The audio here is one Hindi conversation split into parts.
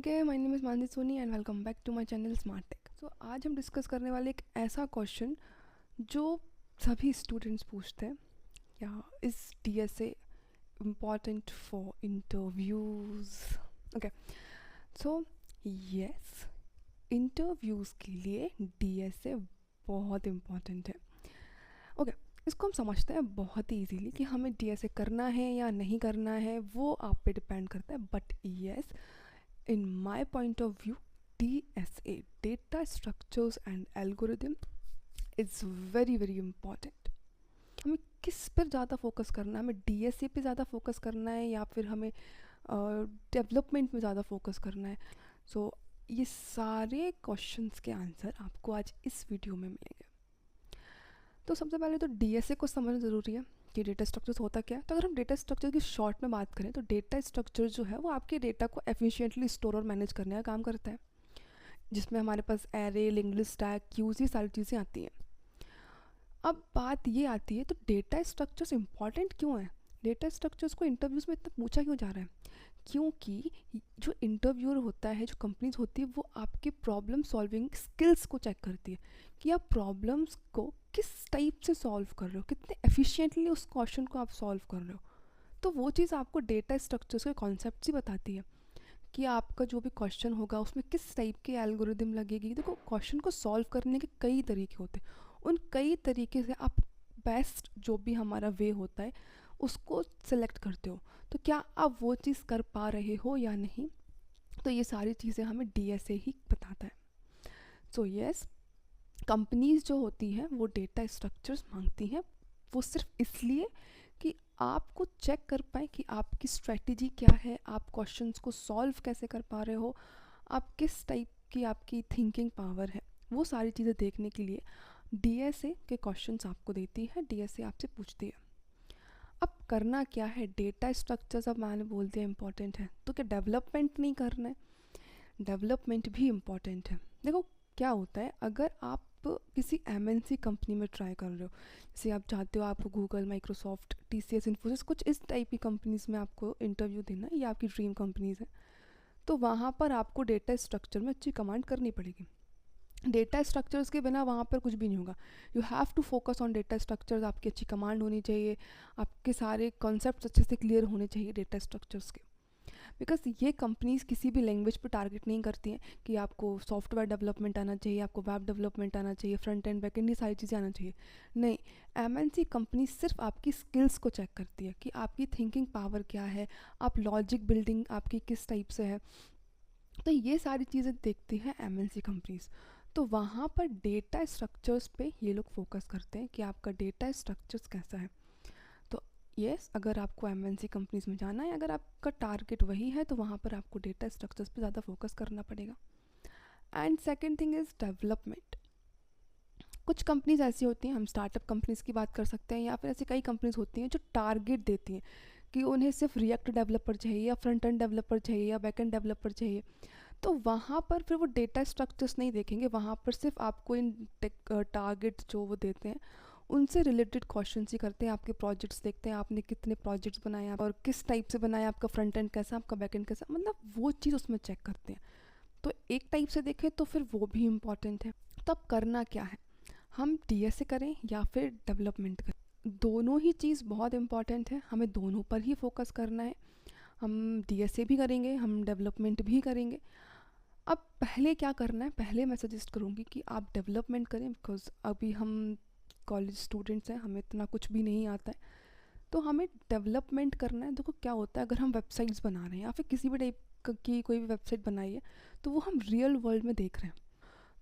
Okay, my name is Mansi Soni and welcome back to my channel smart tech. So आज हम डिस्कस करने वाले एक ऐसा क्वेश्चन जो सभी स्टूडेंट्स पूछते हैं, या is DSA important for interviews? Okay, so yes, interviews के लिए डीएसए बहुत इम्पॉर्टेंट है। ओके, इसको हम समझते हैं बहुत ही इजीली कि हमें डीएसए करना है या नहीं करना है, वो आप पे डिपेंड करता है। But yes, in my point of view, DSA, data structures and algorithm, is very important. हमें किस पर ज़्यादा फोकस करना है? हमें डीएसए पे ज़्यादा फोकस करना है या फिर हमें डेवलपमेंट में ज़्यादा फोकस करना है? सो ये सारे क्वेश्चंस के आंसर आपको आज इस वीडियो में मिलेंगे। तो सबसे पहले तो डीएसए को समझना ज़रूरी है कि डेटा स्ट्रक्चर्स होता क्या है। तो अगर हम डेटा स्ट्रक्चर की शॉर्ट में बात करें तो डेटा स्ट्रक्चर जो है वो आपके डेटा को एफिशिएंटली स्टोर और मैनेज करने का काम करता है, जिसमें हमारे पास array, linked list, tag, queues, ये सारी चीज़ें आती हैं। अब बात ये आती है, तो डेटा स्ट्रक्चर्स इंपॉर्टेंट क्यों है? डेटा स्ट्रक्चर्स को इंटरव्यूज़ में इतना पूछा क्यों जा रहा है? क्योंकि जो इंटरव्यूअर होता है, जो कंपनीज होती है, वो आपके प्रॉब्लम सॉल्विंग स्किल्स को चेक करती है कि आप प्रॉब्लम्स को किस टाइप से सॉल्व कर रहे हो, कितने एफिशिएंटली उस क्वेश्चन को आप सॉल्व कर रहे हो। तो वो चीज़ आपको डेटा स्ट्रक्चर्स के कॉन्सेप्ट ही बताती है कि आपका जो भी क्वेश्चन होगा उसमें किस टाइप की एल्गोरिदम लगेगी। देखो, क्वेश्चन को सॉल्व करने के कई तरीके होते हैं, उन कई तरीके से आप बेस्ट जो भी हमारा वे होता है उसको सिलेक्ट करते हो। तो क्या आप वो चीज़ कर पा रहे हो या नहीं, तो ये सारी चीज़ें हमें डीएसए ही बताता है। सो यस, कंपनीज जो होती हैं वो डेटा स्ट्रक्चर्स मांगती हैं, वो सिर्फ इसलिए कि आपको चेक कर पाए कि आपकी स्ट्रेटजी क्या है, आप क्वेश्चंस को सॉल्व कैसे कर पा रहे हो, आप किस टाइप की आपकी थिंकिंग पावर है, वो सारी चीज़ें देखने के लिए डीएसए के क्वेश्चंस आपको देती है, डीएसए आपसे पूछती है। अब करना क्या है? डेटा स्ट्रक्चर्स अब मैंने बोल दिया इम्पॉर्टेंट है, तो क्या डेवलपमेंट नहीं करना है? डेवलपमेंट भी इम्पॉर्टेंट है। देखो क्या होता है, अगर आप किसी एमएनसी कंपनी में ट्राई कर रहे हो, जैसे आप चाहते हो आपको गूगल, माइक्रोसॉफ्ट, टीसीएस, इन्फोसिस, कुछ इस टाइप की कंपनीज में आपको इंटरव्यू देना है, ये आपकी ड्रीम कंपनीज है, तो वहाँ पर आपको डेटा स्ट्रक्चर में अच्छी कमांड करनी पड़ेगी। डेटा स्ट्रक्चर्स के बिना वहाँ पर कुछ भी नहीं होगा। You have to focus on data structures, आपकी अच्छी कमांड होनी चाहिए, आपके सारे कॉन्सेप्ट्स अच्छे से क्लियर होने चाहिए डेटा स्ट्रक्चर्स के। बिकॉज ये कंपनीज किसी भी लैंग्वेज पर टारगेट नहीं करती हैं कि आपको सॉफ्टवेयर डेवलपमेंट आना चाहिए, आपको वेब डेवलपमेंट आना चाहिए, फ्रंट एंड बैक एंड, ये सारी चीज़ें आना चाहिए। नहीं, एमएनसी कंपनी सिर्फ आपकी स्किल्स को चेक करती है कि आपकी थिंकिंग पावर क्या है, आप लॉजिक बिल्डिंग आपकी किस टाइप से है, तो ये सारी चीज़ें देखती हैं एमएनसी कंपनीज। तो वहाँ पर डेटा स्ट्रक्चर्स पे ये लोग फोकस करते हैं कि आपका डेटा स्ट्रक्चर्स कैसा है। तो यस, अगर आपको एमएनसी कंपनीज में जाना है, अगर आपका टारगेट वही है, तो वहाँ पर आपको डेटा स्ट्रक्चर्स पे ज़्यादा फोकस करना पड़ेगा। And second thing is development. कुछ कंपनीज ऐसी होती हैं, हम स्टार्टअप कंपनीज की बात कर सकते हैं, या फिर ऐसी कई कंपनीज होती हैं जो टारगेट देती हैं कि उन्हें सिर्फ रिएक्ट डेवलपर चाहिए, या फ्रंट एंड डेवलपर चाहिए, या बैक एंड डेवलपर चाहिए। तो वहाँ पर फिर वो डेटा स्ट्रक्चर्स नहीं देखेंगे, वहाँ पर सिर्फ आपको इन टारगेट जो वो देते हैं उनसे रिलेटेड क्वेश्चन ही करते हैं, आपके प्रोजेक्ट्स देखते हैं, आपने कितने प्रोजेक्ट्स बनाए हैं और किस टाइप से बनाया, आपका फ्रंट एंड कैसा, आपका बैक एंड कैसा, मतलब वो चीज़ उसमें चेक करते हैं। तो एक टाइप से देखें तो फिर वो भी इम्पॉर्टेंट है। तो अब करना क्या है, हम डीएसए करें या फिर डेवलपमेंट करें? दोनों ही चीज़ बहुत इम्पॉर्टेंट है, हमें दोनों पर ही फोकस करना है। हम डीएसए भी करेंगे, हम डेवलपमेंट भी करेंगे। अब पहले क्या करना है, पहले मैं सजेस्ट करूँगी कि आप डेवलपमेंट करें, बिकॉज अभी हम कॉलेज स्टूडेंट्स हैं, हमें इतना कुछ भी नहीं आता है, तो हमें डेवलपमेंट करना है। देखो क्या होता है, अगर हम वेबसाइट्स बना रहे हैं या फिर किसी भी टाइप की कोई भी वेबसाइट बनाई है, तो वो हम रियल वर्ल्ड में देख रहे हैं,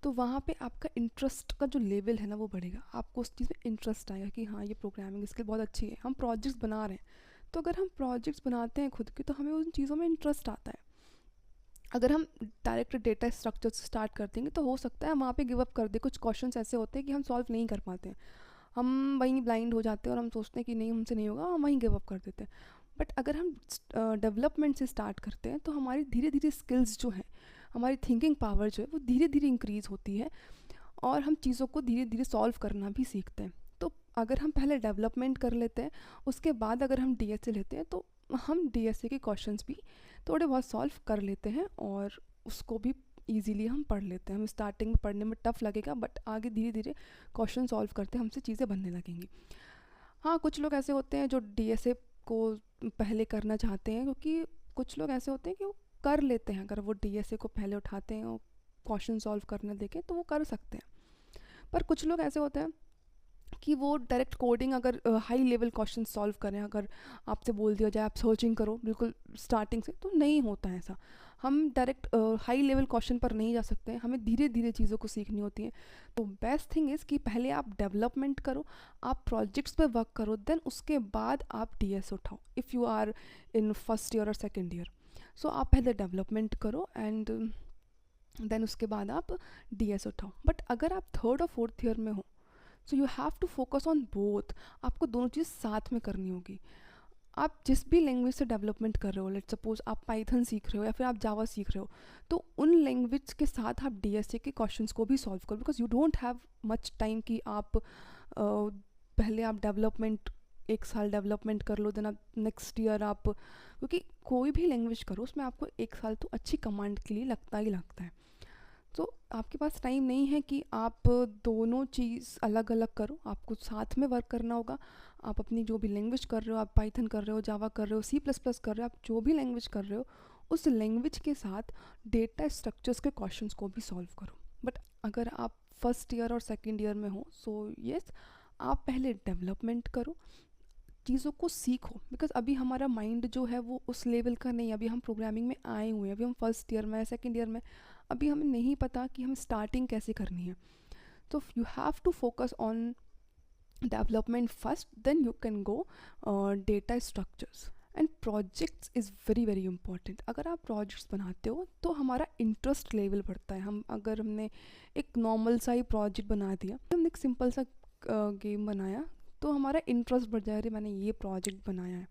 तो वहाँ पे आपका इंटरेस्ट का जो लेवल है ना वो बढ़ेगा, आपको उस चीज़ में इंटरेस्ट आएगा कि हाँ, ये प्रोग्रामिंग स्किल बहुत अच्छी है, हम प्रोजेक्ट्स बना रहे हैं। तो अगर हम प्रोजेक्ट्स बनाते हैं खुद के, तो हमें उन चीज़ों में इंटरेस्ट आता है। अगर हम डायरेक्ट डेटा स्ट्रक्चर से स्टार्ट कर देंगे तो हो सकता है हम वहाँ पे गिव अप कर दें। कुछ क्वेश्चंस ऐसे होते हैं कि हम सॉल्व नहीं कर पाते हैं, हम वहीं ब्लाइंड हो जाते हैं और हम सोचते हैं कि नहीं, हमसे नहीं होगा, हम वहीं गिव अप कर देते हैं। बट अगर हम डेवलपमेंट से स्टार्ट करते हैं तो हमारी धीरे धीरे स्किल्स जो हैं, हमारी थिंकिंग पावर जो है वो धीरे धीरे इंक्रीज़ होती है, और हम चीज़ों को धीरे धीरे सॉल्व करना भी सीखते हैं। तो अगर हम पहले डेवलपमेंट कर लेते हैं, उसके बाद अगर हम डीएसए लेते हैं, तो हम डीएसए के क्वेश्चंस भी थोड़े बहुत सॉल्व कर लेते हैं और उसको भी ईजीली हम पढ़ लेते हैं। हम स्टार्टिंग में पढ़ने में टफ़ लगेगा, बट आगे धीरे धीरे क्वेश्चन सॉल्व करते हमसे चीज़ें बनने लगेंगी। हाँ, कुछ लोग ऐसे होते हैं जो डीएसए को पहले करना चाहते हैं, क्योंकि कुछ लोग ऐसे होते हैं कि वो कर लेते हैं, अगर वो डीएसए को पहले उठाते हैं और क्वेश्चन सॉल्व करने देखें तो वो कर सकते हैं। पर कुछ लोग ऐसे होते हैं कि वो डायरेक्ट कोडिंग, अगर हाई लेवल क्वेश्चन सॉल्व करें, अगर आपसे बोल दिया जाए आप सर्चिंग करो बिल्कुल स्टार्टिंग से, तो नहीं होता है ऐसा। हम डायरेक्ट हाई लेवल क्वेश्चन पर नहीं जा सकते हैं, हमें धीरे धीरे चीज़ों को सीखनी होती है। तो बेस्ट थिंग इज़ कि पहले आप डेवलपमेंट करो, आप प्रोजेक्ट्स पे वर्क करो, देन उसके बाद आप डीएस उठाओ। If you are in first year और सेकेंड ईयर, सो आप पहले डेवलपमेंट करो एंड देन उसके बाद आप डीएस उठाओ। बट अगर आप थर्ड और फोर्थ ईयर में हो, so you have to focus on both. आपको दोनों चीज़ साथ में करनी होगी। आप जिस भी लैंग्वेज से डेवलपमेंट कर रहे हो, लेट्स सपोज आप पाइथन सीख रहे हो या फिर आप जावा सीख रहे हो, तो उन लैंग्वेज के साथ आप डीएसए के क्वेश्चंस को भी सॉल्व करो, because you don't have much time कि आप पहले आप डेवलपमेंट 1 साल डेवलपमेंट कर लो, देन आप नेक्स्ट ईयर आप, क्योंकि कोई भी लैंग्वेज करो उसमें आपको 1 साल तो अच्छी कमांड के लिए लगता ही लगता है। तो आपके पास टाइम नहीं है कि आप दोनों चीज़ अलग अलग करो, आपको साथ में वर्क करना होगा। आप अपनी जो भी लैंग्वेज कर रहे हो, आप पाइथन कर रहे हो, जावा कर रहे हो, सी प्लस प्लस कर रहे हो, आप जो भी लैंग्वेज कर रहे हो उस लैंग्वेज के साथ डेटा स्ट्रक्चर्स के क्वेश्चंस को भी सॉल्व करो। बट अगर आप फर्स्ट ईयर और सेकेंड ईयर में हो, सो यस, आप पहले डेवलपमेंट करो, चीज़ों को सीखो, बिकॉज अभी हमारा माइंड जो है वो उस लेवल का नहीं है। अभी हम प्रोग्रामिंग में आए हुए हैं, अभी हम फर्स्ट ईयर में, सेकेंड ईयर में, अभी हमें नहीं पता कि हमें स्टार्टिंग कैसे करनी है। तो you have to focus on development first, then you can go data structures and projects is very very important. अगर आप प्रोजेक्ट्स बनाते हो तो हमारा इंटरेस्ट लेवल बढ़ता है। अगर हमने एक नॉर्मल सा ही प्रोजेक्ट बना दिया, हमने एक सिंपल सा गेम बनाया, तो हमारा इंटरेस्ट बढ़ जाएगा, मैंने ये प्रोजेक्ट बनाया है।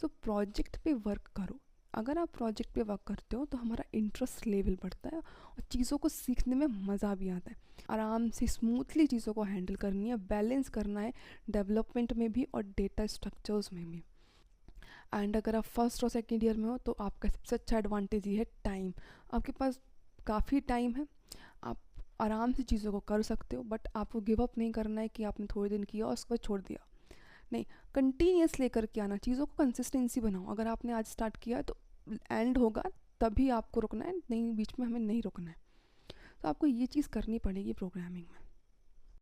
सो प्रोजेक्ट पे वर्क करो। अगर आप प्रोजेक्ट पे वर्क करते हो तो हमारा इंटरेस्ट लेवल बढ़ता है और चीज़ों को सीखने में मज़ा भी आता है। आराम से स्मूथली चीज़ों को हैंडल करनी है, बैलेंस करना है डेवलपमेंट में भी और डेटा स्ट्रक्चर्स में भी। एंड अगर आप फर्स्ट और सेकेंड ईयर में हो तो आपका सबसे अच्छा एडवांटेज ये है टाइम। आपके पास काफ़ी टाइम है, आप आराम से चीज़ों को कर सकते हो, बट आपको गिव अप नहीं करना है कि आपने थोड़े दिन किया और उसके बाद छोड़ दिया। नहीं, कंटिन्यूस लेकर के आना, चीज़ों को कंसिस्टेंसी बनाओ। अगर आपने आज स्टार्ट किया है तो एंड होगा तभी आपको रुकना है, नहीं बीच में हमें नहीं रुकना है। तो आपको ये चीज़ करनी पड़ेगी प्रोग्रामिंग में।